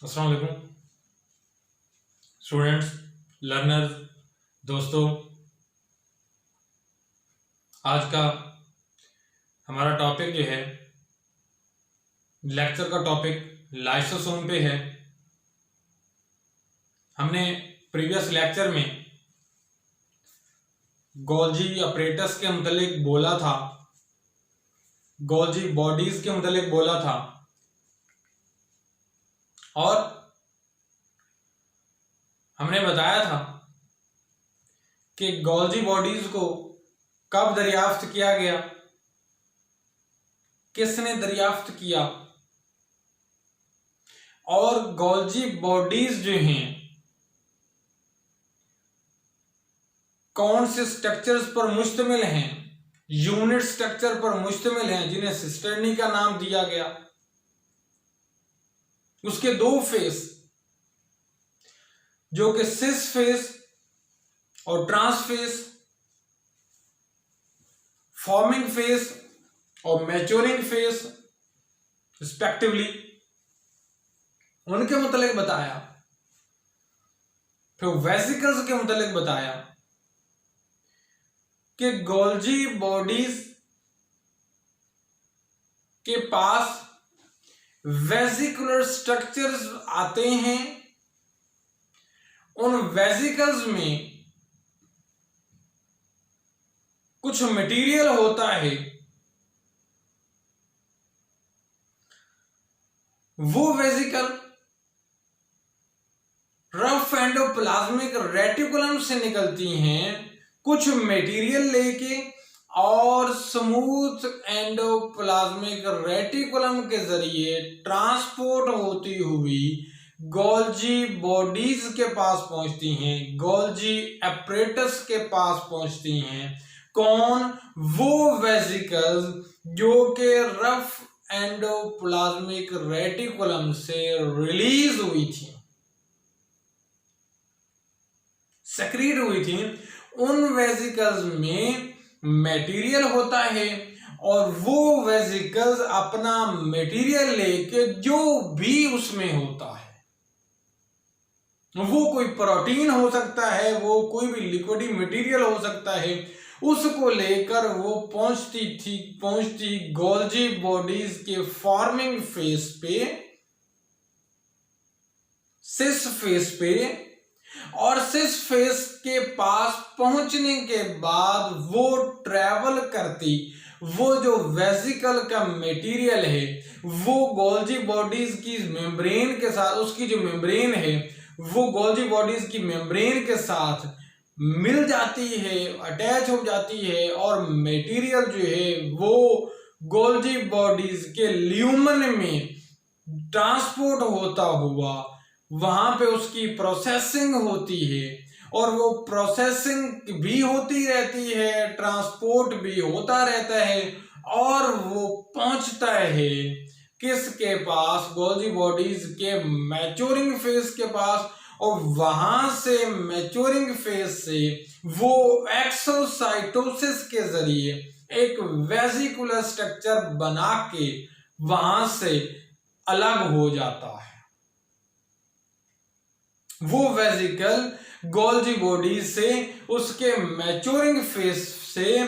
अस्सलाम वालेकुम students, learners, दोस्तों। आज का हमारा टॉपिक जो है, लेक्चर का टॉपिक लाइसोसोम पे है। हमने प्रीवियस लेक्चर में गोल्जी अपरेटस के मुतालिक बोला था, गोल्जी बॉडीज के मुतालिक बोला था और हमने बताया था कि गोल्जी बॉडीज को कब दरियाफ्त किया गया, किसने दरियाफ्त किया और गोल्जी बॉडीज जो हैं कौन से स्ट्रक्चर्स पर मुश्तमिल हैं, यूनिट स्ट्रक्चर पर मुश्तमिल हैं जिन्हें सिस्टर्नी का नाम दिया गया। उसके दो फेस जो कि सिस फेस और ट्रांस फेस, फॉर्मिंग फेस और मैच्योरिंग फेस रिस्पेक्टिवली, उनके मुतालिक बताया। फिर वेसिकल्स के मुतालिक बताया कि गोल्जी बॉडीज के पास वेसिकुलर स्ट्रक्चर्स आते हैं। उन वेसिकल्स में कुछ मटेरियल होता है, वो वेसिकल रफ एंडोप्लाज्मिक रेटिकुलम से निकलती हैं कुछ मटेरियल लेके और स्मूथ एंडोप्लाज्मिक रेटिकुलम के जरिए ट्रांसपोर्ट होती हुई गोल्जी बॉडीज के पास पहुंचती हैं, गोल्जी अपरेटस के पास पहुंचती हैं। कौन? वो वेसिकल्स जो कि रफ एंडोप्लाज्मिक रेटिकुलम से रिलीज हुई थी, सेक्रीट हुई थी। उन वेसिकल्स में मटेरियल होता है और वो वेसिकल्स अपना मटेरियल लेके जो भी उसमें होता है, वो कोई प्रोटीन हो सकता है, वो कोई भी लिक्विड मटेरियल हो सकता है, उसको लेकर वो पहुंचती गोल्जी बॉडीज के फॉर्मिंग फेस पे, सिस फेस पे, और सिस फेस के पास पहुंचने के बाद वो ट्रेवल करती, वो जो वेसिकल का मटेरियल है वो गोल्जी बॉडीज की मेम्ब्रेन के साथ, उसकी जो मेम्ब्रेन है वो गोल्जी बॉडीज की मेम्ब्रेन के साथ मिल जाती है, अटैच हो जाती है और मटेरियल जो है वो गोल्जी बॉडीज के ल्यूमन में ट्रांसपोर्ट होता हुआ वहां पे उसकी प्रोसेसिंग होती है और वो प्रोसेसिंग भी होती रहती है, ट्रांसपोर्ट भी होता रहता है और वो पहुंचता है किसके पास? गोल्जी बॉडीज के मैच्योरिंग फेज के पास। और वहां से मैच्योरिंग फेज से वो एक्सोसाइटोसिस के जरिए एक वेसिकुलर स्ट्रक्चर बना के वहां से अलग हो जाता है। वो वेसिकल गोल्जी बॉडी से उसके मैच्योरिंग फेज से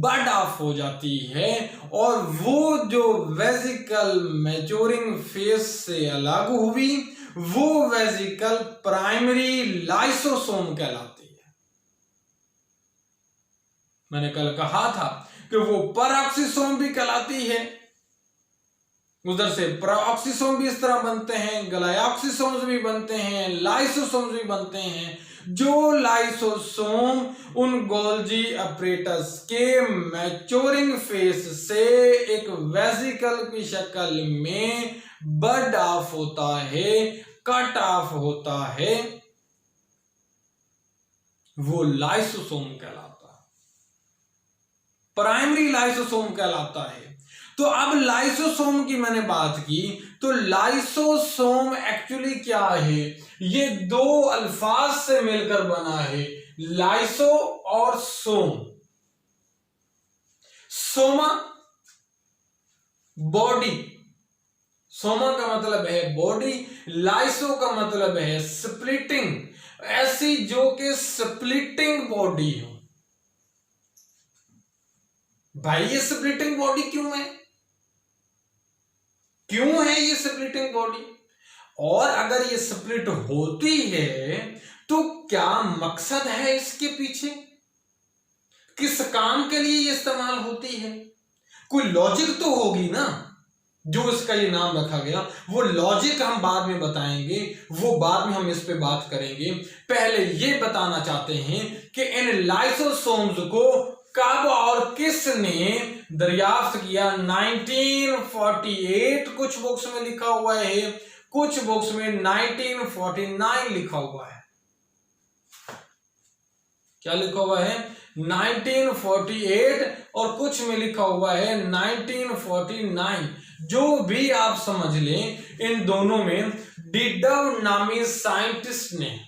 बड ऑफ हो जाती है और वो जो वेसिकल मैच्योरिंग फेज से अलग हुई वो वेसिकल प्राइमरी लाइसोसोम कहलाती है। मैंने कल कहा था कि वो परऑक्सीसोम भी कहलाती है, उधर से प्रॉक्सीसोम भी इस तरह बनते हैं, ग्लाइऑक्सीसोम्स भी बनते हैं, लाइसोसोम्स भी बनते हैं। जो लाइसोसोम उन गोल्जी अपरेटस के मैच्योरिंग फेज से एक वेसिकल की शक्ल में बड ऑफ होता है, कट ऑफ होता है, वो लाइसोसोम कहलाता है, प्राइमरी लाइसोसोम कहलाता है। तो अब लाइसोसोम की मैंने बात की, तो लाइसोसोम एक्चुअली क्या है? ये दो अल्फाज से मिलकर बना है, लाइसो और सोम। सोमा बॉडी, सोमा का मतलब है बॉडी, लाइसो का मतलब है स्प्लिटिंग, ऐसी जो कि स्प्लिटिंग बॉडी हो। भाई ये स्प्लिटिंग बॉडी क्यों है, क्यों है ये स्प्लिटिंग बॉडी, और अगर ये स्प्लिट होती है तो क्या मकसद है इसके पीछे, किस काम के लिए ये इस्तेमाल होती है, कोई लॉजिक तो होगी ना जो इसका ये नाम रखा गया। वो लॉजिक हम बाद में बताएंगे, वो बाद में हम इस पे बात करेंगे। पहले ये बताना चाहते हैं कि इन लाइसोसोम्स को कब और किसने दरियाफ्त किया। 1948 कुछ बुक्स में लिखा हुआ है, कुछ बुक्स में 1949 लिखा हुआ है। क्या लिखा हुआ है 1948 और कुछ में लिखा हुआ है 1949। जो भी आप समझ लें, इन दोनों में डिडव नामी साइंटिस्ट ने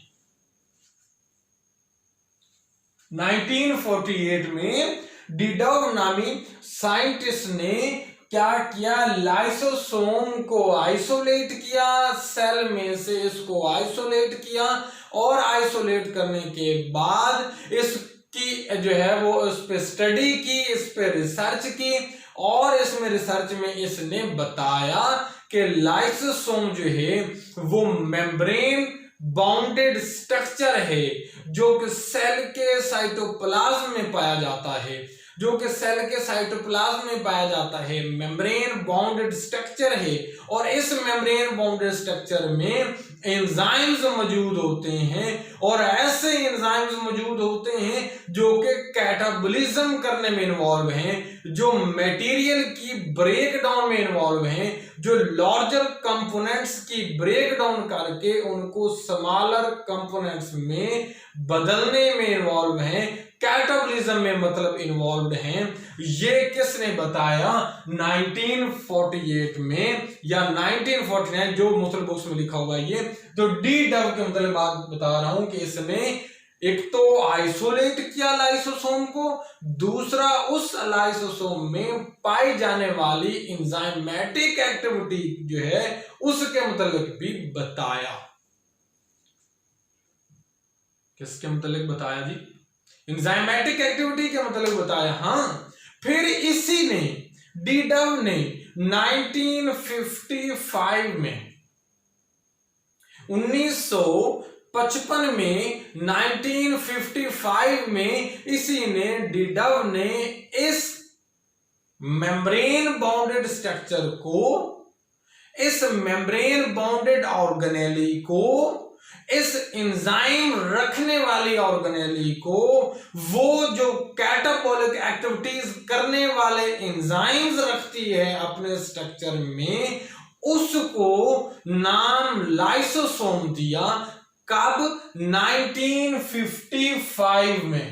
1948 में डिडव नामी साइंटिस्ट ने क्या किया, लाइसोसोम को आइसोलेट किया, सेल में से इसको आइसोलेट किया, और आइसोलेट करने के बाद इसकी जो है वो इस पे स्टडी की, इस पे रिसर्च की, और इसमें रिसर्च में इसने बताया कि लाइसोसोम जो है वो मेम्ब्रेन बाउंडेड स्ट्रक्चर है जो कि सेल के साइटोप्लाज्म में पाया जाता है, जो कि सेल के साइटोप्लाज्म में पाया जाता है, मेम्ब्रेन बाउंडेड स्ट्रक्चर है। और इस मेम्ब्रेन बाउंडेड स्ट्रक्चर में एंजाइम्स मौजूद होते हैं, और ऐसे एंजाइम्स मौजूद होते हैं जो कि कैटाबॉलिज्म करने में इन्वॉल्व हैं, जो मटेरियल की ब्रेकडाउन में इन्वॉल्व हैं, जो लार्जर कंपोनेंट्स की ब्रेकडाउन करके उनको स्मॉलर कंपोनेंट्स में बदलने में इन्वॉल्व हैं, कैटाबॉलिज्म में मतलब इन्वॉल्व हैं। ये किसने बताया 1948 में या 1949, जो मुख्तलिफ बुक्स में लिखा हुआ है। ये तो डी डव के मतलब बात बता रहा हूं कि इसने एक तो आइसोलेट किया लाइसोसोम को, दूसरा उस लाइसोसोम में पाई जाने वाली एंजाइमेटिक एक्टिविटी जो है उसके मतलब भी बताया। किसके मतलब बताया जी, एंजाइमेटिक एक्टिविटी के मतलब बताया। हाँ, फिर इसी ने डिडव ने 1955 में 1955 में 1955 में इसी ने डिडव ने इस मेम्ब्रेन बाउंडेड स्ट्रक्चर को, इस मेम्ब्रेन बाउंडेड ऑर्गेनेली को, इस एंजाइम रखने वाली ऑर्गेनेली को, वो जो कैटाबॉलिक एक्टिविटीज करने वाले एंजाइम्स रखती है अपने स्ट्रक्चर में, उसको नाम लाइसोसोम दिया। कब 1955 में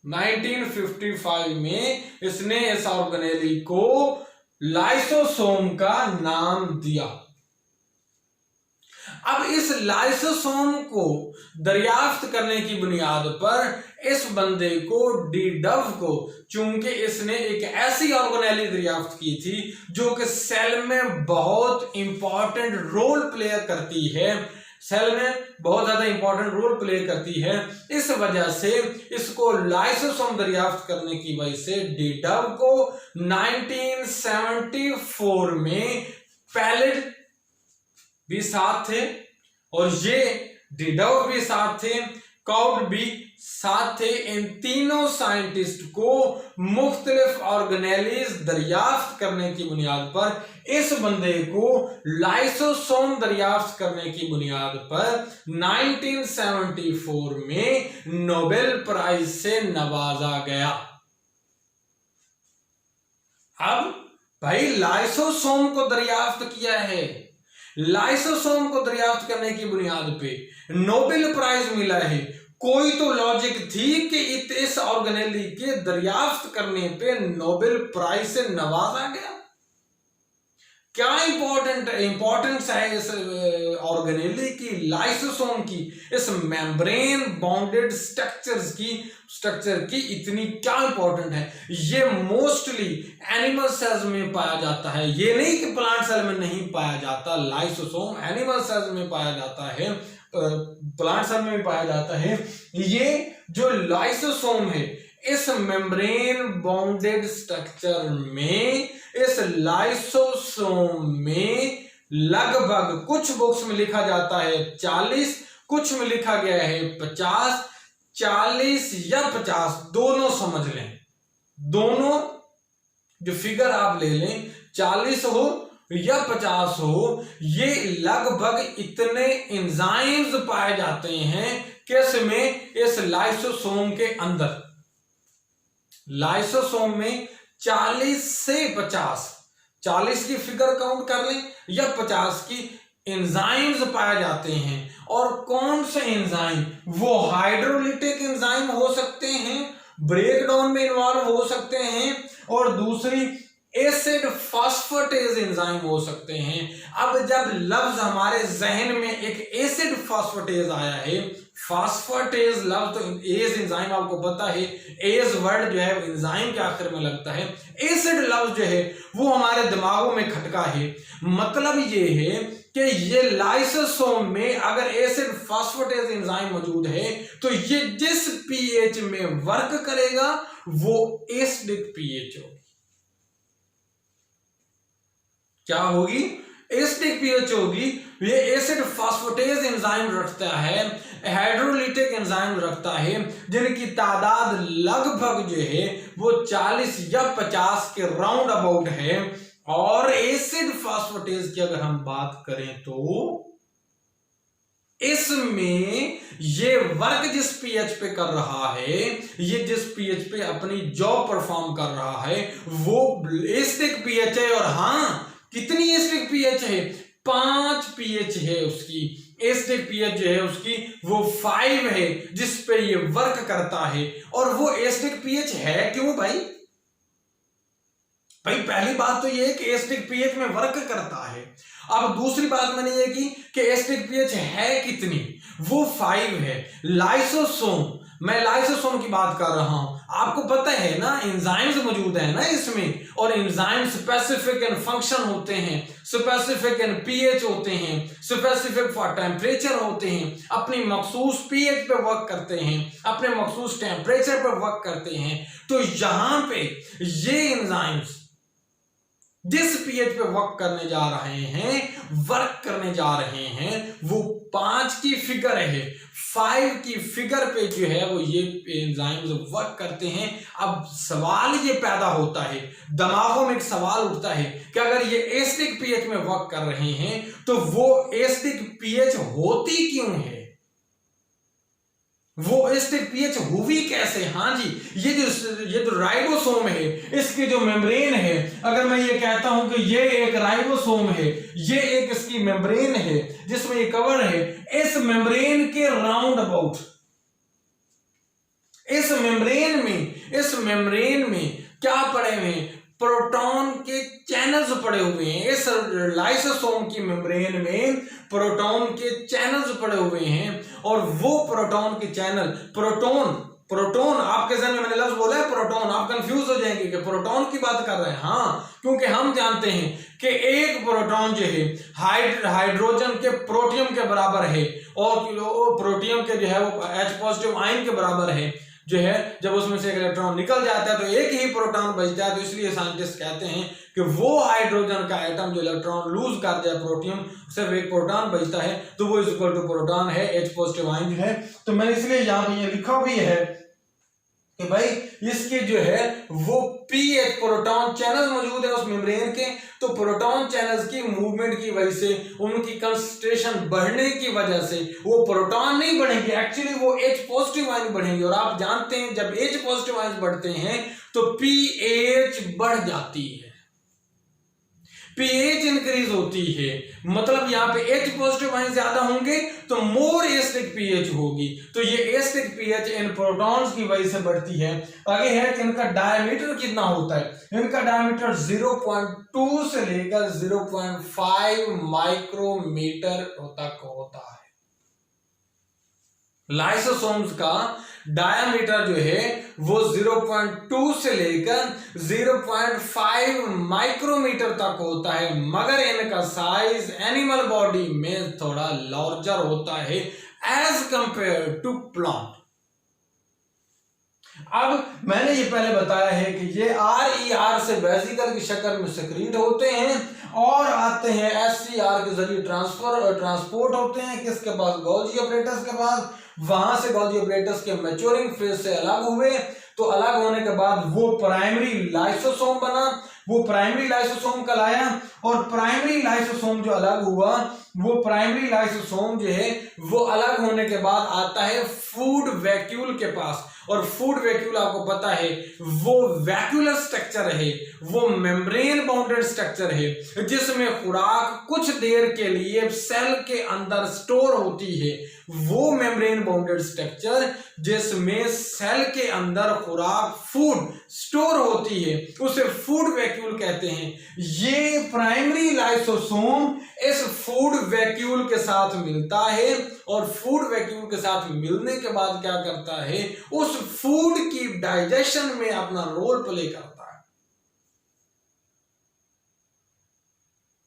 1955 में इसने इस ऑर्गेनेली को लाइसोसोम का नाम दिया। अब इस लाइसोसोम को दरियाफ्त करने की बुनियाद पर इस बंदे को डिडव को, चूंकि इसने एक ऐसी ऑर्गेनेली दरियाफ्त की थी जो कि सेल में बहुत इंपॉर्टेंट रोल प्ले करती है, सेल में बहुत ज्यादा इंपॉर्टेंट रोल प्ले करती है, इस वजह से इसको लाइसोसोम दरियाफ्त करने की वजह से डिडव को 1974 में पैलेट भी साथ थे, और ये डिडव भी साथ थे, कॉड भी साथ थे। इन तीनों साइंटिस्ट को मुख्तलिफ ऑर्गेनेलीज दरियाफ्त करने की बुनियाद पर, इस बंदे को लाइसोसोम दरियाफ्त करने की बुनियाद पर 1974 में नोबेल प्राइज से नवाजा गया। अब भाई लाइसोसोम को दरियाफ्त किया है, लाइसोसोम को दरियाफ्त करने की बुनियाद पे नोबेल प्राइज मिला है, कोई तो लॉजिक थी कि इस ऑर्गेनेली के दरियाफ्त करने पे नोबेल प्राइज से नवाजा गया। क्या इंपॉर्टेंस है इस ऑर्गेनेली की, लाइसोसोम की, इस मेम्ब्रेन बाउंडेड स्ट्रक्चर की इतनी क्या इंपॉर्टेंट है? ये मोस्टली एनिमल सेल्स में पाया जाता है, ये नहीं कि प्लांट सेल में नहीं पाया जाता। लाइसोसोम एनिमल सेल्स में पाया जाता है, प्लांट सेल में भी पाया जाता है। ये जो लाइसोसोम है, इस मेम्ब्रेन बाउंडेड स्ट्रक्चर में, इस लाइसोसोम में लगभग कुछ बुक्स में लिखा जाता है 40, कुछ में लिखा गया है 50, 40 या 50 दोनों समझ लें, दोनों जो फिगर आप ले लें, 40 हो या 50 हो, ये लगभग इतने एंजाइम्स पाए जाते हैं किस में, इस लाइसोसोम के अंदर। लाइसोसोम में 40 से 50, 40 की फिगर काउंट कर लें या 50 की एंजाइम्स पाए जाते हैं। और कौन से एंजाइम? वो हाइड्रोलिटिक एंजाइम हो सकते हैं, ब्रेकडाउन में इन्वॉल्व हो सकते हैं, और दूसरी एसिड फॉस्फेटेज एंजाइम हो सकते हैं। अब जब लफ्ज हमारे जहन में एक एसिड फॉस्फेटेज आया है, फॉस्फेटेज लफ्ज, तो एज एंजाइम आपको पता है, एज वर्ड जो है एंजाइम के आखिर में लगता है। एसिड लफ्ज जो है वो हमारे दिमागों में खटका है। मतलब ये है कि ये लाइसोसोम में अगर एसिड फॉस्फेटेज एंजाइम मौजूद है तो ये जिस पीएच में वर्क करेगा वो एसिडिक पीएच होगी। क्या होगी? एसिडिक पीएच होगी। ये एसिड फॉस्फेटेज एंजाइम रखता है, हाइड्रोलिटिक एंजाइम रखता है, जिनकी तादाद लगभग जो है वो 40 या 50 के राउंड अबाउट है। और एसिड फॉस्फेटेज की अगर हम बात करें तो इसमें ये वर्क जिस पीएच पे कर रहा है, ये जिस पीएच पे अपनी जॉब परफॉर्म कर रहा है वो एसिडिक पीएच है। और हाँ, कितनी एसिडिक पीएच है? 5 पीएच है उसकी। एसिडिक पीएच जो है उसकी वो 5 है जिस पे ये वर्क करता है। और वो एसिडिक पीएच है क्यों भाई? पहली बात तो ये है कि एसिडिक पीएच में वर्क करता है। अब दूसरी बात मैंने ये की कि एसिडिक पीएच है कितनी? वो 5 है। लाइसोसोम, मैं लाइसोसोम की बात कर रहा हूं, आपको पता है ना एंजाइम्स मौजूद है ना इसमें, और एंजाइम स्पेसिफिक एंड फंक्शन होते हैं, स्पेसिफिक एंड पीएच होते हैं, स्पेसिफिक फॉर टेम्परेचर होते हैं, अपनी मखसूस पीएच पे वर्क करते हैं, अपने मखसूस टेम्परेचर पे वर्क करते हैं। तो यहां पे ये एंजाइम्स जिस पीएच पे वर्क करने जा रहे हैं वो 5 की फिगर है। 5 की फिगर पे जो है वो ये एंजाइम्स वर्क करते हैं। अब सवाल ये पैदा होता है, दिमागों में एक सवाल उठता है कि अगर ये एसिडिक पीएच में वर्क कर रहे हैं तो वो एसिडिक पीएच होती क्यों है? वो एसिडिक पीएच हुई कैसे? हाँ जी, ये जो राइबोसोम है, इसकी जो मेम्ब्रेन है, अगर मैं ये कहता हूं कि ये एक राइबोसोम है, ये एक इसकी मेम्ब्रेन है जिसमें ये कवर है, इस मेम्ब्रेन के राउंड अबाउट, इस मेम्ब्रेन में क्या पड़े हुए हैं? प्रोटॉन के चैनल्स पड़े हुए हैं। इस लाइसोसोम की मेम्ब्रेन में प्रोटॉन के चैनल्स पड़े हुए हैं। और वो प्रोटॉन के चैनल, प्रोटॉन आपके जहन में मैंने लफ्ज बोला है प्रोटॉन, आप कंफ्यूज हो जाएंगे कि प्रोटॉन की बात कर रहे हैं। हाँ, क्योंकि हम जानते हैं कि एक प्रोटॉन जो है हाइड्रोजन के प्रोटियम के बराबर है, और प्रोटियम के जो है वो H पॉजिटिव आयन के बराबर है जो है। जब उसमें से एक इलेक्ट्रॉन निकल जाता है तो एक ही प्रोटॉन बचता है। तो इसलिए साइंटिस्ट कहते हैं कि वो हाइड्रोजन का एटम जो इलेक्ट्रॉन लूज कर जाए प्रोटियम, सिर्फ एक प्रोटॉन बचता है तो वो इज इक्वल टू प्रोटॉन है, H पॉजिटिव आयन है। तो मैंने इसलिए यहां पे ये लिखा भी है कि भाई इसके जो है वो पीएच प्रोटॉन चैनल मौजूद है उस मेम्ब्रेन के। तो प्रोटॉन चैनल्स की मूवमेंट की वजह से, उनकी कंसंट्रेशन बढ़ने की वजह से वो प्रोटॉन नहीं बढ़ेंगे, एक्चुअली वो H पॉजिटिव आयन बढ़ेंगे। और आप जानते हैं जब H पॉजिटिव आयन बढ़ते हैं तो पीएच बढ़ जाती है। पीएच इंक्रीज होती है, मतलब यहाँ पे H पॉजिटिव आयन ज्यादा होंगे तो मोर एसिडिक पीएच होगी, तो ये एसिडिक पीएच इन प्रोटॉन्स की वजह से बढ़ती है। आगे है कि इनका डायमीटर कितना होता है, इनका डायमीटर 0.2 से लेकर 0.5 माइक्रोमीटर तक होता है। लाइसोसोम्स का डायमीटर जो है वो 0.2 से लेकर 0.5 माइक्रोमीटर तक होता है, मगर इनका साइज एनिमल बॉडी में थोड़ा लार्जर होता है एज कंपेयर टू प्लांट। अब मैंने ये पहले बताया है कि ये RER से वेसिकल की शक्ल में सेक्रीट होते हैं और आते हैं SCR के जरिए ट्रांसपोर्ट होते हैं किसके पास, गोल्गी अपरेटस के पास। वहां से गोल्गी अपरेटस के मैच्योरिंग फेज से अलग हुए, तो अलग होने के बाद वो प्राइमरी लाइसोसोम बना, वो प्राइमरी लाइसोसोम कहलाया। और प्राइमरी लाइसोसोम जो अलग हुआ, वो प्राइमरी लाइसोसोम जो है वो अलग होने के बाद आता है फूड वैक्यूल के पास। और फूड वैक्यूल आपको पता है वो वैक्यूलर स्ट्रक्चर है, वो मेम्ब्रेन बाउंडेड स्ट्रक्चर है जिसमें खुराक कुछ देर के लिए सेल के अंदर स्टोर होती है। वो मेम्ब्रेन बाउंडेड स्ट्रक्चर जिसमें सेल के अंदर खुराक फूड स्टोर होती है उसे फूड वैक्यूल कहते हैं। ये प्राइमरी लाइसोसोम इस फूड वैक्यूल के साथ मिलता है और फूड वैक्यूल के साथ मिलने के बाद क्या करता है, उस फूड की डाइजेशन में अपना रोल प्ले करता है।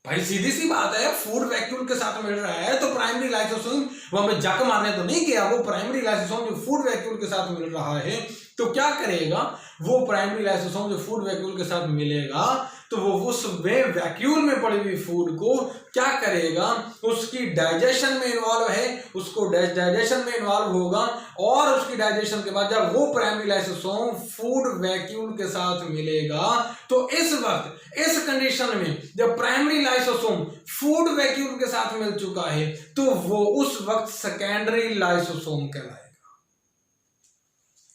भाई सीधी सी बात है, फूड वैक्यूल के साथ मिल रहा है तो प्राइमरी लाइसोसोम वहां पे जक मारने तो नहीं गया, वो प्राइमरी लाइसोसोम जो फूड वैक्यूल के साथ मिल रहा है तो क्या करेगा, वो प्राइमरी लाइसोसोम जो फूड वैक्यूल के साथ मिलेगा तो वो उस वैक्यूल में पड़ी हुई फूड को क्या करेगा, उसकी डाइजेशन में इन्वॉल्व है, उसको डाइजेशन में इन्वॉल्व होगा और उसकी डाइजेशन के बाद जब वो प्राइमरी लाइसोसोम फूड वैक्यूल के साथ मिलेगा तो इस वक्त इस कंडीशन में जब प्राइमरी लाइसोसोम फूड वैक्यूल के साथ मिल चुका है तो वो उस वक्त सेकेंडरी लाइसोसोम कहलाएगा।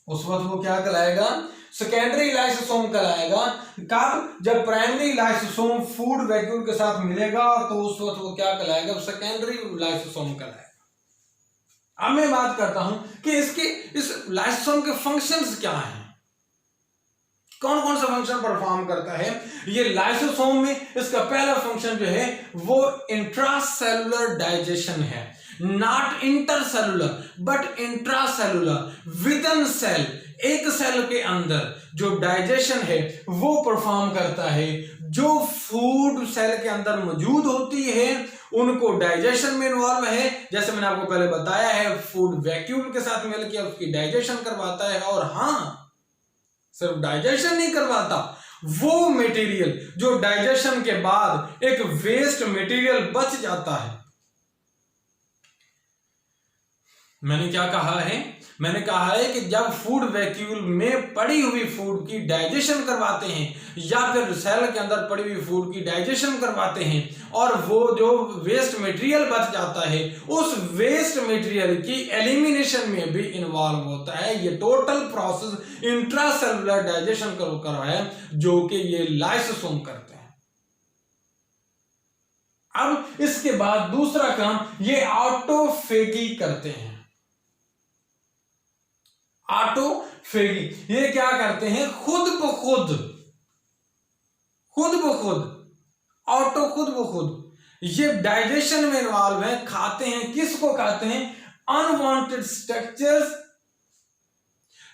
उस वक्त वो क्या कहलाएगा, सेकेंडरी लाइसोसोम कहलाएगा। कब, जब प्राइमरी लाइसोसोम फूड वैक्यूल के साथ मिलेगा तो उस वक्त वो क्या कहलाएगा, सेकेंडरी लाइसोसोम कहलाएगा। अब मैं बात करता हूं कि इस लाइसोसोम के फंक्शंस क्या हैं, कौन कौन सा फंक्शन परफॉर्म करता है। ये लाइसोसोम में इसका पहला फंक्शन जो है वो इंट्रासेलुलर डाइजेशन है, not intercellular but intracellular, within cell, एक सेल के अंदर जो डाइजेशन है वो परफॉर्म करता है। जो फूड सेल के अंदर मौजूद होती है उनको डाइजेशन में इन्वॉल्व है, जैसे मैंने आपको पहले बताया है फूड वैक्यूल के साथ मिलकर उसकी डाइजेशन करवाता है। और हाँ, सिर्फ डाइजेशन नहीं करवाता, वो मटेरियल जो डाइजेशन के बाद एक वेस्ट मटेरियल बच जाता है। मैंने क्या कहा है, मैंने कहा है कि जब फूड वैक्यूल में पड़ी हुई फूड की डाइजेशन करवाते हैं या फिर सेल के अंदर पड़ी हुई फूड की डाइजेशन करवाते हैं और वो जो वेस्ट मटेरियल बच जाता है उस वेस्ट मटेरियल की एलिमिनेशन में भी इन्वॉल्व होता है। ये टोटल प्रोसेस इंट्रासेलुलर डाइजेशन कर रहा है जो कि ये लाइसोसोम करते हैं। अब इसके बाद दूसरा काम ये ऑटोफेगी करते हैं। ऑटोफेगी ये क्या करते हैं, खुद ब खुद ये डाइजेशन में इन्वॉल्व है। खाते हैं, किसको खाते हैं, अनवांटेड स्ट्रक्चर्स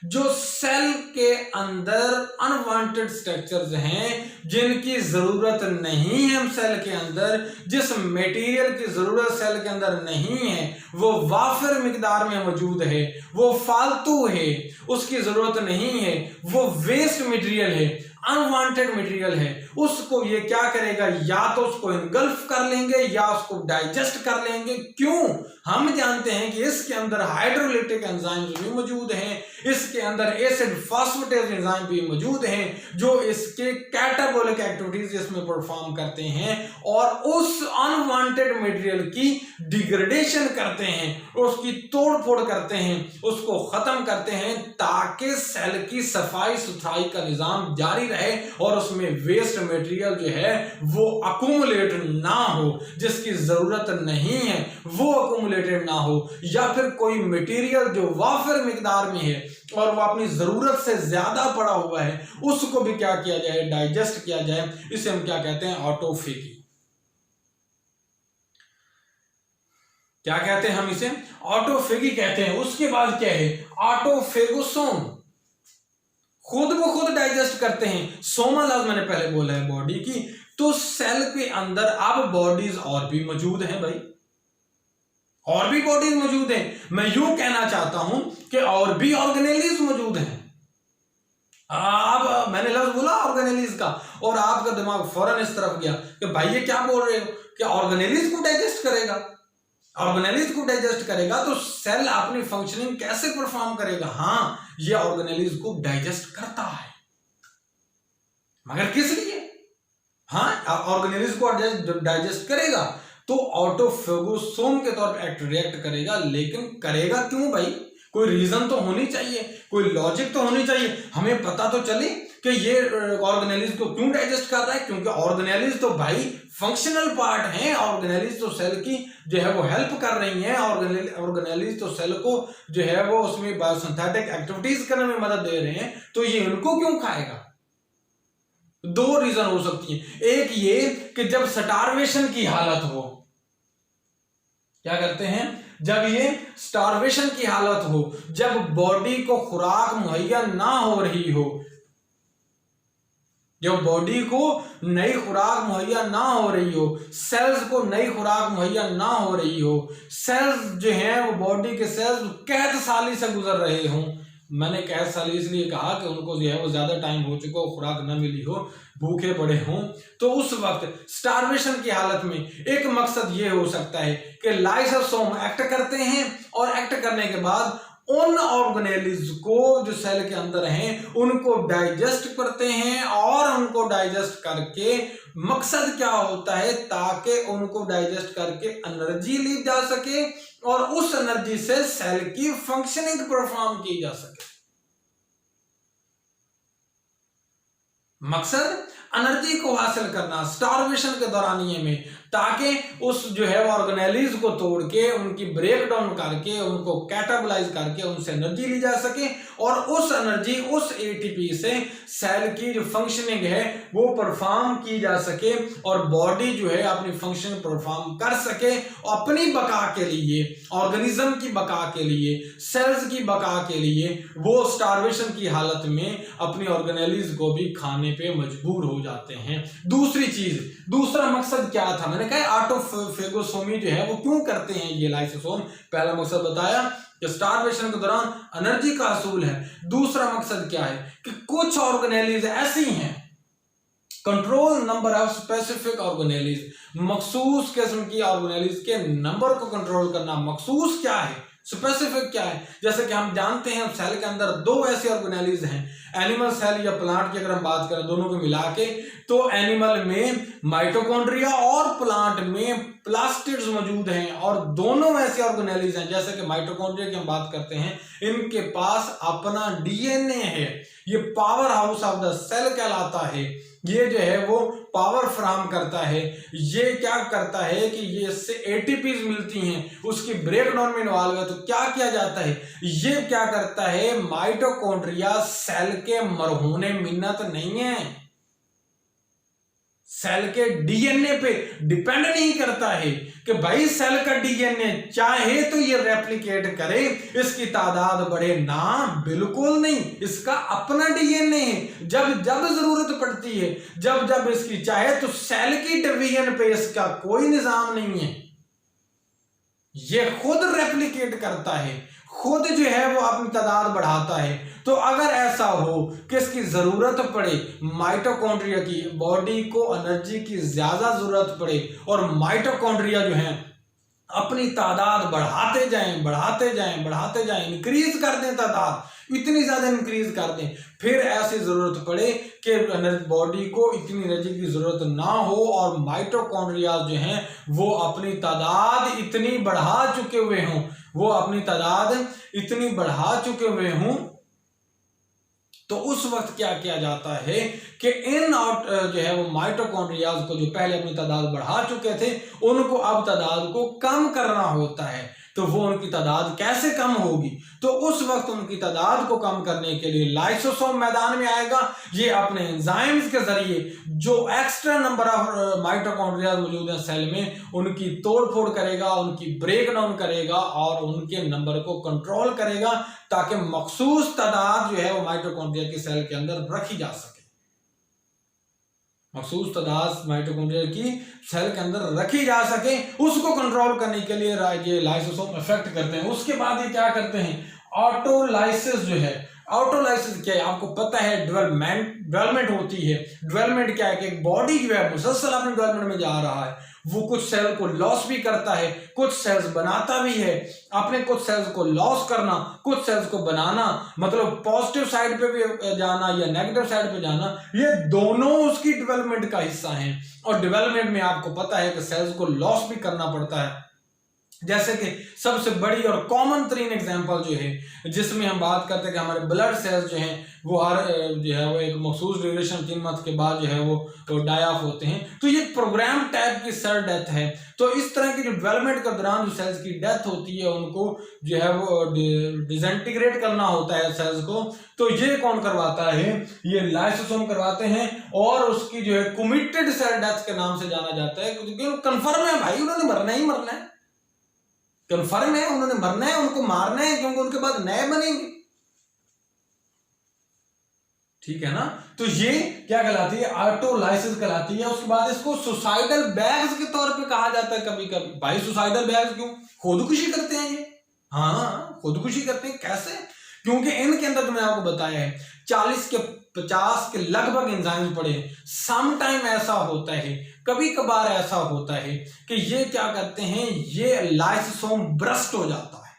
जो सेल के अंदर अनवांटेड स्ट्रक्चर्स हैं जिनकी जरूरत नहीं है सेल के अंदर, जिस मटेरियल की जरूरत सेल के अंदर नहीं है वो वाफिर मिकदार में मौजूद है, वो फालतू है, उसकी जरूरत नहीं है, वो वेस्ट मटेरियल है, अनवांटेड मटेरियल है, उसको ये क्या करेगा, या तो उसको इनगल्फ कर लेंगे या उसको डाइजेस्ट कर लेंगे। क्यों, हम जानते हैं कि इसके अंदर हाइड्रोलिटिक एंजाइम्स भी मौजूद हैं, इसके अंदर एसिड फॉस्फेटेज एंजाइम भी मौजूद हैं जो इसके कैटाबोलिक एक्टिविटीज इसमें परफॉर्म करते हैं और उस अनवांटेड मटेरियल की डिग्रेडेशन करते हैं, उसकी तोड़फोड़ करते हैं, उसको खत्म करते हैं ताकि सेल की सफाई सुथराई का निजाम जारी रहे और उसमें वेस्ट मटेरियल जो है वो अकुमुलेट ना हो, जिसकी जरूरत नहीं है वो अकुमुलेटेड ना हो, या फिर कोई मटेरियल जो वाफिर मिकदार में है और वो अपनी जरूरत से ज्यादा पड़ा हुआ है उसको भी क्या किया जाए, डाइजेस्ट किया जाए। इसे हम क्या कहते हैं, ऑटोफेगी। क्या कहते हैं हम इसे, ऑटोफेगी कहते हैं। उसके बाद क्या है, ऑटोफेगोसोम, खुद वो खुद डाइजेस्ट करते हैं। सोमा लफ्ज मैंने पहले बोला है बॉडी की, तो सेल के अंदर अब बॉडीज और भी मौजूद हैं भाई, और भी बॉडीज मौजूद हैं। मैं यूं कहना चाहता हूं कि और भी ऑर्गेनेलीज मौजूद हैं। अब मैंने लफ्ज बोला ऑर्गेनेलीज का और आपका दिमाग फौरन इस तरफ गया कि भाई ये क्या बोल रहे हो, कि ऑर्गेनेलीज को डाइजेस्ट करेगा, ऑर्गेनेलीज को डाइजेस्ट करेगा तो सेल अपनी फंक्शनिंग कैसे परफॉर्म करेगा। हाँ, ये ऑर्गेनेलीज को डाइजेस्ट करता है, मगर किस लिए, हाँ ऑर्गेनेलीज को डाइजेस्ट करेगा तो ऑटोफेगोसोम के तौर पर रिएक्ट करेगा। लेकिन करेगा क्यों भाई, कोई रीजन तो होनी चाहिए, कोई लॉजिक तो होनी चाहिए, हमें पता तो चले कि ये ऑर्गेनेलीज को क्यों डाइजेस्ट कर रहा है। क्योंकि ऑर्गेनेलीज तो भाई फंक्शनल पार्ट हैं, ऑर्गेनेलीज तो सेल की जो है वो हेल्प कर रही हैं, ऑर्गेनेलीज तो सेल को जो है वो उसमें बायोसिंथेटिक एक्टिविटीज करने में मदद दे रहे हैं, तो ये उनको क्यों खाएगा। दो रीजन हो सकती है, एक ये कि जब स्टार्वेशन की हालत हो, क्या करते हैं, जब ये स्टार्वेशन की हालत हो, जब बॉडी को खुराक मुहैया ना हो रही हो, जब बॉडी को नई खुराक मुहैया ना हो रही हो, सेल्स को नई खुराक मुहैया ना हो रही हो, सेल्स जो हैं वो बॉडी के सेल्स कैद साली से गुजर रहे हों। मैंने कैद साली इसलिए कहा कि उनको जो है वो ज्यादा टाइम हो चुका हो, खुराक ना मिली हो, भूखे पड़े हों, तो उस वक्त स्टार्वेशन की हालत में एक मकसद ये हो सकता है कि लाइसोसोम एक्ट करते हैं और एक्ट करने के बाद उन ऑर्गेनेलीज को जो सेल के अंदर हैं उनको डाइजेस्ट करते हैं, और उनको डाइजेस्ट करके मकसद क्या होता है, ताकि उनको डाइजेस्ट करके एनर्जी ली जा सके और उस एनर्जी से सेल की फंक्शनिंग परफॉर्म की जा सके। मकसद एनर्जी को हासिल करना स्टार्वेशन के दौरानिये में, ताकि उस जो है ऑर्गेनेलीज को तोड़ के उनकी ब्रेक डाउन करके उनको कैटाबोलाइज करके उनसे एनर्जी ली जा सके, और उस एनर्जी उस एटीपी से सेल की जो फंक्शनिंग है वो परफॉर्म की जा सके, और बॉडी जो है अपनी फंक्शन परफॉर्म कर सके अपनी बका के लिए, ऑर्गेनिज्म की बका के लिए, सेल्स की बका के लिए वो स्टार्वेशन की हालत में अपनी ऑर्गेनेलीज को भी खाने पे मजबूर हो जाते हैं। दूसरी चीज, दूसरा मकसद क्या था, मैंने कहा ऑटोफेगोसोमी जो है वो क्यों करते हैं ये लाइसोसोम। पहला मकसद बताया कि स्टार्वेशन के दौरान एनर्जी का हासिल है। दूसरा मकसद क्या है कि कुछ ऑर्गेनेलीज ऐसी हैं, control number of specific organelles, मखसूस किस्म की ऑर्गेनेलीज के नंबर को कंट्रोल करना। मखसूस क्या है, स्पेसिफिक क्या है, जैसे कि हम जानते हैं सेल के अंदर दो ऐसे ऑर्गेनेलीज हैं, एनिमल सेल या प्लांट की अगर हम बात करें दोनों को मिला के, तो एनिमल में माइटोकॉन्ड्रिया और प्लांट में प्लास्टिड्स मौजूद हैं, और दोनों ऐसे ऑर्गेनेलीज हैं। जैसे कि माइटोकॉन्ड्रिया की हम बात करते हैं, इनके पास अपना डीएनए है, ये powerhouse of the cell कहलाता है, ये जो है वो पावर फ्राहम करता है। ये क्या करता है कि ये इससे एटीपीज मिलती हैं, उसकी ब्रेकडाउन में इन्वॉल्व है, तो क्या किया जाता है, ये क्या करता है, माइटोकॉन्ड्रिया सेल के मरहूने मिन्नत नहीं है, सेल के डीएनए पे डिपेंड नहीं करता है कि भाई सेल का डीएनए चाहे तो ये रेप्लिकेट करे, इसकी तादाद बढ़े, ना बिल्कुल नहीं, इसका अपना डीएनए है। जब जब जरूरत पड़ती है, जब जब इसकी चाहे तो सेल की डिवीजन पे इसका कोई निजाम नहीं है, ये खुद रेप्लिकेट करता है, खुद जो है वो अपनी तादाद बढ़ाता है। तो अगर ऐसा हो कि इसकी जरूरत पड़े, माइटोकॉन्ड्रिया की बॉडी को एनर्जी की ज्यादा जरूरत पड़े और माइटोकॉन्ड्रिया जो है अपनी तादाद बढ़ाते जाएं बढ़ाते जाएं बढ़ाते जाएं, इंक्रीज कर दें, तादाद इतनी ज्यादा इंक्रीज कर दें, फिर ऐसी जरूरत पड़े कि बॉडी को इतनी एनर्जी की जरूरत ना हो और माइटोकॉन्ड्रिया जो हैं वो अपनी तादाद इतनी बढ़ा चुके हुए हों, वो अपनी तादाद इतनी बढ़ा चुके हुए हों, तो उस वक्त क्या किया जाता है कि इन आउट जो है वो माइटोकॉन्ड्रियाज को जो पहले अपनी तादाद बढ़ा चुके थे उनको अब तादाद को कम करना होता है। तो वो उनकी तादाद कैसे कम होगी, तो उस वक्त उनकी तादाद को कम करने के लिए लाइसोसोम मैदान में आएगा। ये अपने एंजाइम्स के जरिए जो एक्स्ट्रा नंबर ऑफ माइटोकॉन्ड्रिया मौजूद है सेल में उनकी तोड़फोड़ करेगा, उनकी ब्रेक डाउन करेगा और उनके नंबर को कंट्रोल करेगा ताकि मखसूस तादाद जो है वो माइटोकॉन्ड्रिया की सेल के अंदर रखी जा सके। मखसूस तादाद माइटोकॉन्ड्रिया की सेल के अंदर रखी जा सके, उसको कंट्रोल करने के लिए ये लाइसोसोम इफेक्ट करते हैं। उसके बाद ये क्या करते हैं, ऑटोलाइसिस जो है, ऑटोलाइसिस क्या है आपको पता है, डेवलपमेंट होती है। डेवलपमेंट क्या है कि एक बॉडी जो है मुसलसल अपने डेवलपमेंट में जा रहा है, वो कुछ सेल को लॉस भी करता है, कुछ सेल्स बनाता भी है। अपने कुछ सेल्स को लॉस करना, कुछ सेल्स को बनाना, मतलब पॉजिटिव साइड पे भी जाना या नेगेटिव साइड पे जाना, ये दोनों उसकी डेवलपमेंट का हिस्सा हैं। और डेवलपमेंट में आपको पता है कि सेल्स को लॉस भी करना पड़ता है। जैसे कि सबसे बड़ी और कॉमन तरीन एग्जांपल जो है जिसमें हम बात करते हैं कि हमारे ब्लड सेल्स जो हैं वो हर जो है वो एक मखसूस ड्यूरेशन 3 मंथ के बाद जो है वो डाई ऑफ होते हैं। तो ये प्रोग्राम टाइप की सेल डेथ है। तो इस तरह की जो डेवलपमेंट के दौरान जो सेल्स की डेथ होती है उनको जो है वो डिसइंटीग्रेट करना होता है सेल्स को। तो ये कौन करवाता है, ये लाइसोसोम करवाते हैं। और उसकी जो है कमिटेड सेल डेथ के नाम से जाना जाता है क्योंकि कन्फर्म है भाई उन्होंने मरना ही मरना है, कन्फर्म है उन्होंने मरना है, उनको मारना है क्योंकि उनके बाद नए बनेंगे। ठीक है ना। तो ये क्या कहलाती है, ऑटोलाइसिस कहलाती है। उसके बाद इसको सुसाइडल बैग्स के तौर पे कहा जाता है कभी कभी। भाई सुसाइडल बैग्स क्यों, खुदकुशी करते हैं ये। हाँ खुदकुशी करते हैं, कैसे, क्योंकि इनके अंदर जो मैंने आपको बताया है 40 के 50 के लगभग एंजाइम्स पड़े हैं। सम टाइम ऐसा होता है, कभी कभार ऐसा होता है कि ये क्या करते हैं, ये लाइसोसोम ब्रस्ट हो जाता है,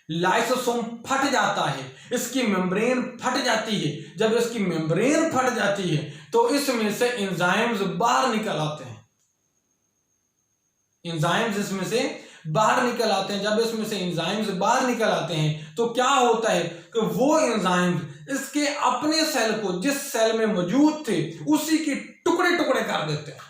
लाइसोसोम फट जाता है, इसकी मेम्ब्रेन फट जाती है। जब इसकी मेम्ब्रेन फट जाती है तो इसमें से एंजाइम्स बाहर निकल आते हैं, एंजाइम्स इसमें से बाहर निकल आते हैं। जब इसमें से एंजाइम्स बाहर निकल आते हैं तो क्या होता है कि वो एंजाइम्स इसके अपने सेल को जिस सेल में मौजूद थे उसी के टुकड़े टुकड़े कर देते हैं,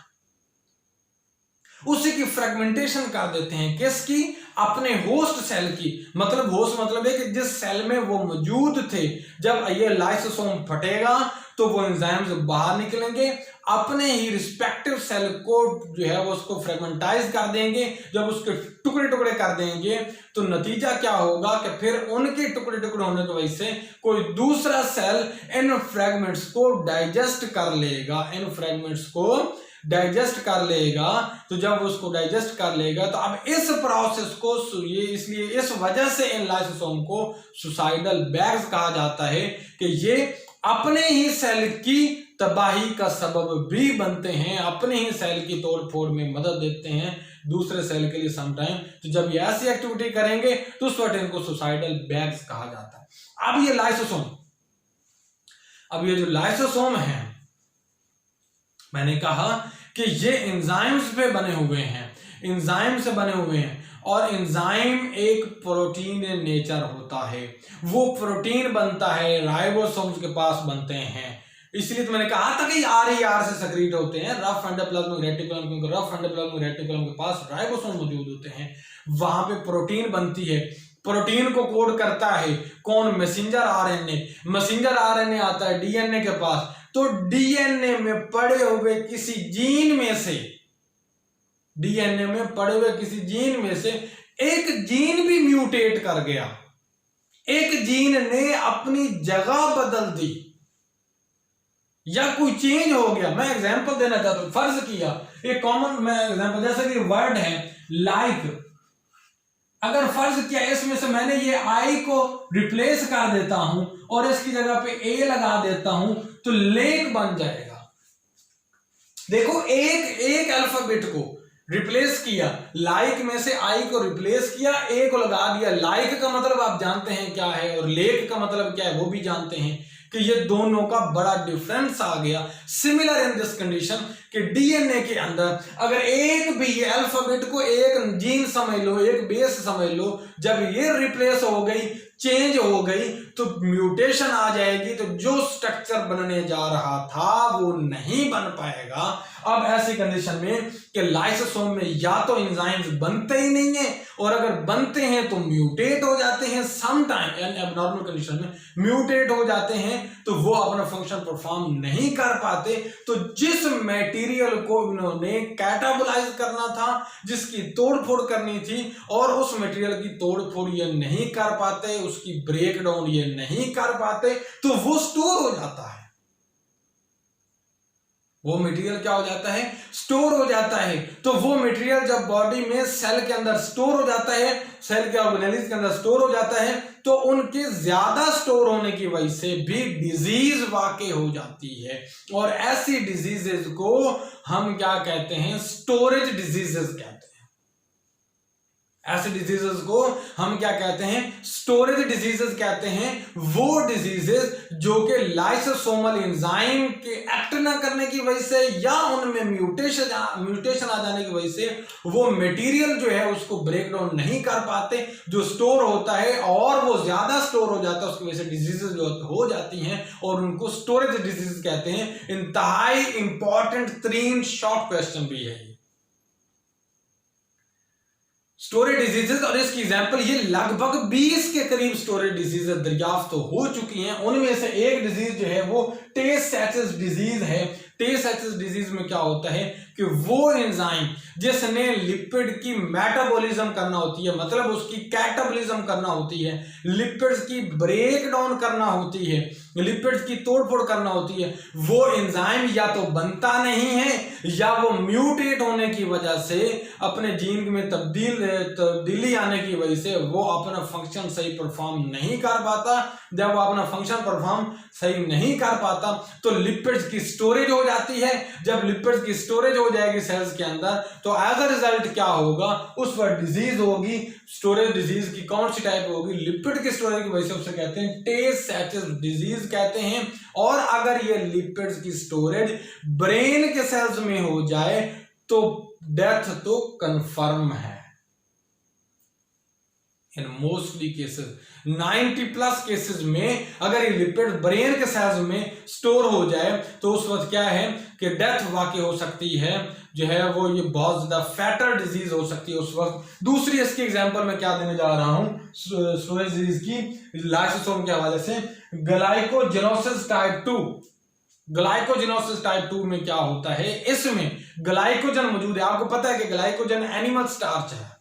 उसी की फ्रेगमेंटेशन कर देते हैं। किसकी, अपने होस्ट सेल की। मतलब होस्ट मतलब है कि जिस सेल में वो मौजूद थे, जब ये लाइसोसोम फटेगा तो वो एंजाइम्स बाहर निकलेंगे, अपने ही रिस्पेक्टिव सेल को जो है वो उसको फ्रेगमेंटाइज कर देंगे। जब उसके टुकड़े टुकड़े कर देंगे तो नतीजा क्या होगा कि फिर उनके टुकड़े टुकड़े होने की वजह से कोई दूसरा सेल इन फ्रेगमेंट्स को डाइजेस्ट कर लेगा, इन फ्रेगमेंट्स को डाइजेस्ट कर लेगा। तो जब उसको डाइजेस्ट कर लेगा तो अब इस प्रोसेस को ये इसलिए इस वजह से इन लाइसोसोम को सुसाइडल बैग्स कहा जाता है कि ये अपने ही सेल की तबाही का सबब भी बनते हैं, अपने ही सेल की तोड़फोड़ में मदद देते हैं दूसरे सेल के लिए समटाइम। तो जब ये ऐसी एक्टिविटी करेंगे तो उस वक्त इनको सुसाइडल बैग्स कहा जाता है। अब ये लाइसोसोम, अब ये जो लाइसोसोम है मैंने कहा कि ये एंजाइम्स पे बने हुए हैं, एंजाइम से बने हुए हैं। और एंजाइम एक प्रोटीन नेचर होता है, वो प्रोटीन बनता है राइबोसोम्स के पास बनते हैं। इसलिए तो मैंने कहा था कि RER से सेक्रेट होते हैं, रफ एंडोप्लाज्मिक रेटिकुलम, क्योंकि रफ एंडोप्लाज्मिक रेटिकुलम के पास राइबोसोम मौजूद होते हैं, वहां पे प्रोटीन बनती है। प्रोटीन को कोड करता है कौन, मैसेंजर RNA। मैसेंजर RNA आता है DNA के पास, तो DNA में पड़े हुए किसी जीन में से, DNA में पड़े हुए किसी जीन में से एक जीन भी म्यूटेट कर गया, एक जीन ने अपनी जगह बदल दी या कोई चेंज हो गया। मैं एग्जांपल देना चाहता हूं, फर्ज किया एक कॉमन मैं एग्जांपल, जैसे कि वर्ड है लाइक, अगर फर्ज किया इसमें से मैंने ये आई को रिप्लेस कर देता हूं और इसकी जगह पे ए लगा देता हूं तो लेक बन जाएगा। देखो एक अल्फाबेट को रिप्लेस किया, लाइक में से आई को रिप्लेस किया, ए को लगा दिया। लाइक का मतलब आप जानते हैं क्या है और लेक का मतलब क्या है वो भी जानते हैं कि ये दोनों का बड़ा डिफरेंस आ गया। सिमिलर इन दिस कंडीशन कि डीएनए के अंदर अगर एक भी अल्फाबेट को एक जीन समझ लो, एक बेस समझ लो, जब ये रिप्लेस हो गई, चेंज हो गई, तो म्यूटेशन आ जाएगी, तो जो स्ट्रक्चर बनने जा रहा था वो नहीं बन पाएगा। अब ऐसी कंडीशन में कि लाइसोसोम में या तो एंजाइम्स बनते ही नहीं है, और अगर बनते हैं तो म्यूटेट हो जाते हैं, सम टाइम यानी एबनॉर्मल कंडीशन में म्यूटेट हो जाते हैं, तो वो अपना फंक्शन परफॉर्म नहीं कर पाते। तो जिस मटेरियल को इन्होंने कैटाबोलाइज करना था, जिसकी तोड़फोड़ करनी थी, और उस मटेरियल की तोड़फोड़ ये नहीं कर पाते, उसकी ब्रेकडाउन ये नहीं कर पाते, तो वो स्टोर हो जाता है। वो मटेरियल क्या हो जाता है? स्टोर हो जाता है। तो वो मटेरियल जब बॉडी में सेल के अंदर स्टोर हो जाता है, सेल के ऑर्गेनेल्स के अंदर स्टोर हो जाता है, तो उनके ज्यादा स्टोर होने की वजह से भी डिजीज वाकई हो जाती है। और ऐसी डिजीजेस को हम क्या कहते हैं? स्टोरेज डिजीजेस कहते हैं। ऐसे डिजीजेस को हम क्या कहते हैं? स्टोरेज डिजीजेस कहते हैं। वो डिजीजेस जो कि लाइसोसोमल एंजाइम के एक्ट ना करने की वजह से या उनमें म्यूटेशन आ जाने की वजह से वो मटेरियल जो है उसको ब्रेक डाउन नहीं कर पाते, जो स्टोर होता है, और वो ज्यादा स्टोर हो जाता है, उसकी वजह से डिजीजेस जो हो जाती हैं, और उनको स्टोरेज डिजीज कहते हैं। इंतहाई इंपॉर्टेंट 3 शॉर्ट क्वेश्चन भी है स्टोरेज डिजीजेस, और इसकी एग्जांपल ये लगभग 20 के करीब स्टोरेज डिजीजेस दरियाफ्त तो हो चुकी हैं। उनमें से एक डिजीज जो है वो टे-साचस डिजीज है। टे-साचस डिजीज में क्या होता है कि वो एंजाइम जिसने लिपिड की मेटाबॉलिज्म करना होती है, मतलब उसकी कैटाबॉलिज्म करना होती है, लिपिड्स की ब्रेक डाउन करना होती है, लिपिड्स की तोड़फोड़ करना होती है, वो एंजाइम या तो बनता नहीं है, या वो म्यूटेट होने की वजह से, अपने जीन में तब्दीली आने की वजह से वो अपना फंक्शन सही परफॉर्म नहीं कर पाता। जब वो अपना फंक्शन परफॉर्म सही नहीं कर पाता तो लिपिड्स की स्टोरेज हो जाती है। जब लिपिड्स की स्टोरेज हो जाएगी सेल्स के अंदर, तो एज अ रिजल्ट क्या होगा? उस पर डिजीज होगी। स्टोरेज डिजीज की कौन सी टाइप होगी? लिपिड की स्टोरेज की वजह से उसे कहते हैं टे-साचस डिजीज कहते हैं। और अगर ये लिपिड्स की स्टोरेज ब्रेन के सेल्स में हो जाए तो डेथ तो कंफर्म है। इन मोस्टली केसेस 90+ केसेस में अगर ये लिपिड ब्रेन के सेल्स में स्टोर हो जाए तो उस वक्त क्या है कि डेथ वाकई हो सकती है, जो है वो ये बहुत ज्यादा फैटल डिजीज हो सकती है उस वक्त। दूसरी इसकी एग्जांपल मैं क्या देने जा रहा हूं स्टोरेज डिजीज की, लाइसोसोम के हवाले से, ग्लाइकोजेनोसिस टाइप 2। ग्लाइकोजेनोसिस टाइप 2 में क्या होता है? इसमें ग्लाइकोजन मौजूद है। आपको पता है कि ग्लाइकोजन एनिमल स्टार्च है,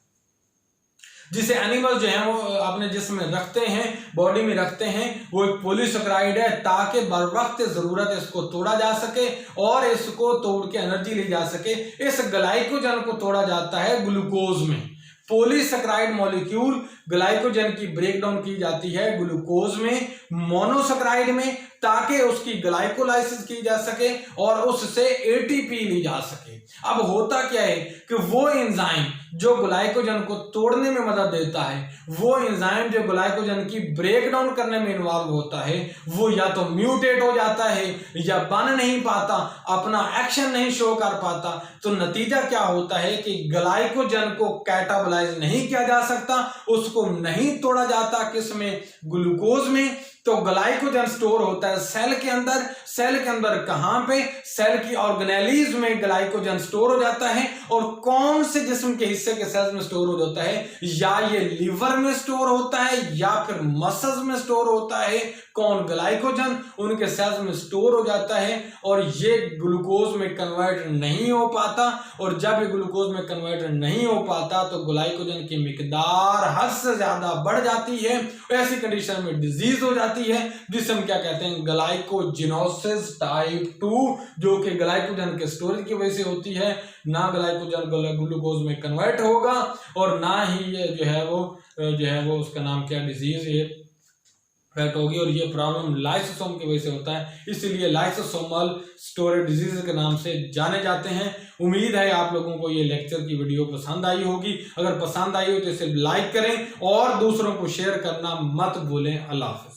जिसे एनिमल जो है वो अपने जिस्म में रखते हैं, बॉडी में रखते हैं। वो एक पॉलीसेकेराइड है ताकि बर वक्त जरूरत इसको तोड़ा जा सके और इसको तोड़ के एनर्जी ली जा सके। इस ग्लाइकोजन को तोड़ा जाता है ग्लूकोज में। पॉलीसेकेराइड मॉलिक्यूल ग्लाइकोजन की ब्रेकडाउन की जाती है ग्लूकोज में, मोनोसेकेराइड में, ताकि उसकी ग्लाइकोलाइसिस की जा सके और उससे एटीपी ली जा सके। अब होता क्या है कि वो एंजाइम जो ग्लाइकोजन को तोड़ने में मदद देता है, वो एंजाइम जो ग्लाइकोजन की ब्रेकडाउन करने में इन्वॉल्व होता है, वो या तो म्यूटेट हो जाता है या बन नहीं पाता, अपना एक्शन नहीं शो कर पाता। तो नतीजा क्या होता है कि ग्लाइकोजन को कैटाबोलाइज नहीं किया जा सकता, उसको नहीं तोड़ा जाता, किसमें? ग्लूकोज में। तो ग्लाइकोजन स्टोर होता है सेल के अंदर। सेल के अंदर कहां पे? सेल की ऑर्गेनेलीज में ग्लाइकोजन स्टोर हो जाता है। और कौन से जिस्म के हिस्से के सेल्स में स्टोर हो जाता है? या ये लिवर में स्टोर होता है या फिर मसल्स में स्टोर होता है। कौन? ग्लाइकोजन उनके सेल्स में स्टोर हो जाता है और ये ग्लूकोज में कन्वर्ट नहीं हो पाता। और जब ये ग्लूकोज में कन्वर्ट नहीं हो पाता तो ग्लाइकोजन की मिकदार हद से ज्यादा बढ़ जाती है। ऐसी कंडीशन में डिजीज हो जाती है जिसे हम क्या कहते हैं? ग्लाइकोजेनोसिस टाइप 2, जो कि ग्लाइकोजन के स्टोरेज की वजह से होती है। ना ग्लाइकोजन ग्लूकोज में कन्वर्ट होगा और ना ही ये जो है वो उसका नाम क्या डिजीज ये फैक्ट होगी। और ये प्रॉब्लम लाइसोसोम की वजह से होता है, इसीलिए लाइसोसोमल स्टोरेज डिजीज के नाम से जाने जाते हैं। उम्मीद है आप लोगों को ये लेक्चर की वीडियो पसंद आई होगी। अगर पसंद आई हो तो इसे लाइक करें और दूसरों को शेयर करना मत भूलें। अल्लाह हाफ़िज़।